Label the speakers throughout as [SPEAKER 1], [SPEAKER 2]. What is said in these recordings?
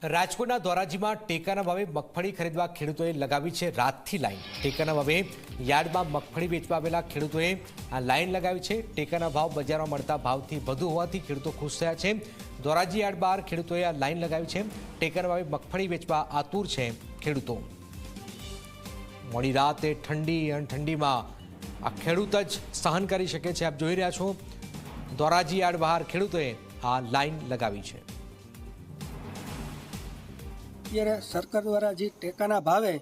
[SPEAKER 1] રાજકોટના ધોરાજીમાં ટેકાના ભાવે મગફળી ખરીદવા ખેડૂતોએ લગાવી છે રાતથી લાઈન। ટેકાના ભાવે યાર્ડમાં મગફળી વેચવા આવેલા ખેડૂતોએ આ લાઈન લગાવી છે। ટેકાના ભાવ બજારમાં મળતા ભાવથી વધુ હોવાથી ખેડૂતો ખુશ થયા છે। ધોરાજી યાર્ડ બહાર ખેડૂતોએ આ લાઈન લગાવી છે। ટેકાના ભાવે મગફળી વેચવા આતુર છે ખેડૂતો। મોડી રાતે ઠંડી અને ઠંડીમાં આ ખેડૂત જ સહન કરી શકે છે। આપ જોઈ રહ્યા છો ધોરાજી યાર્ડ બહાર ખેડૂતોએ આ લાઈન લગાવી છે।
[SPEAKER 2] અત્યારે સરકાર દ્વારા જે ટેકાના ભાવે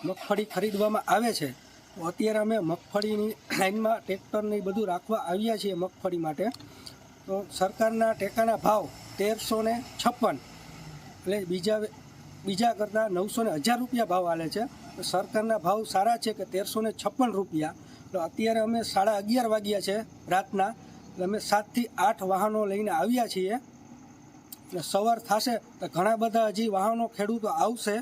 [SPEAKER 2] મગફળી ખરીદવામાં આવે છે તો અત્યારે અમે મગફળીની લાઈનમાં ટ્રેક્ટરને બધું રાખવા આવ્યા છીએ મગફળી માટે। તો સરકારના ટેકાના ભાવ 1356 એટલે બીજા કરતાં 900 ને 1000 રૂપિયા ભાવ આલે છે। તો સરકારના ભાવ સારા છે કે 1356 રૂપિયા। તો અત્યારે અમે 11:30 વાગ્યા છે રાતના, એટલે અમે 7 થી 8 વાહનો લઈને આવ્યા છીએ। સવાર થશે તો ઘણા બધા હજી વાહનો ખેડૂતો આવશે।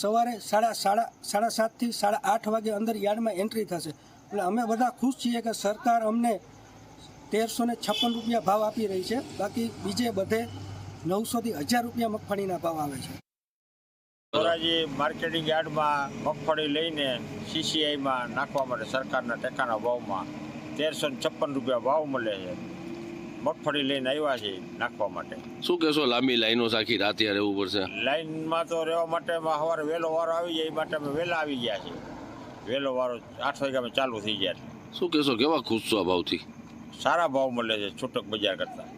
[SPEAKER 2] સવારે 7:30 થી 8:30 વાગે અંદર યાર્ડમાં એન્ટ્રી થશે। એટલે અમે બધા ખુશ છીએ કે સરકાર અમને 1356 રૂપિયા ભાવ આપી રહી છે। બાકી બીજે બધે 900 થી 1000 રૂપિયા મગફળીના ભાવ આવે છે।
[SPEAKER 3] ધોરાજી માર્કેટિંગ યાર્ડમાં મગફળી લઈને સીસીઆઈમાં નાખવા માટે સરકારના ટેકાના ભાવમાં 1356 રૂપિયા ભાવ મળે છે। મગફળી લઈને આવ્યા છે નાખવા માટે।
[SPEAKER 4] શું કહેશો, લાંબી લાઈનો આખી રાતે રહેવું પડશે?
[SPEAKER 3] લાઈનમાં તો રહેવા માટે સવારે વહેલો વારો આવી જાય, એ માટે અમે વહેલા આવી ગયા છીએ। વહેલો વારો 8 વાગ્યામાં ચાલુ થઈ જાય।
[SPEAKER 4] શું કહેશો, કેવા ખુશ છો આ ભાવથી?
[SPEAKER 3] સારા ભાવ મળે છે છૂટક બજાર કરતાં।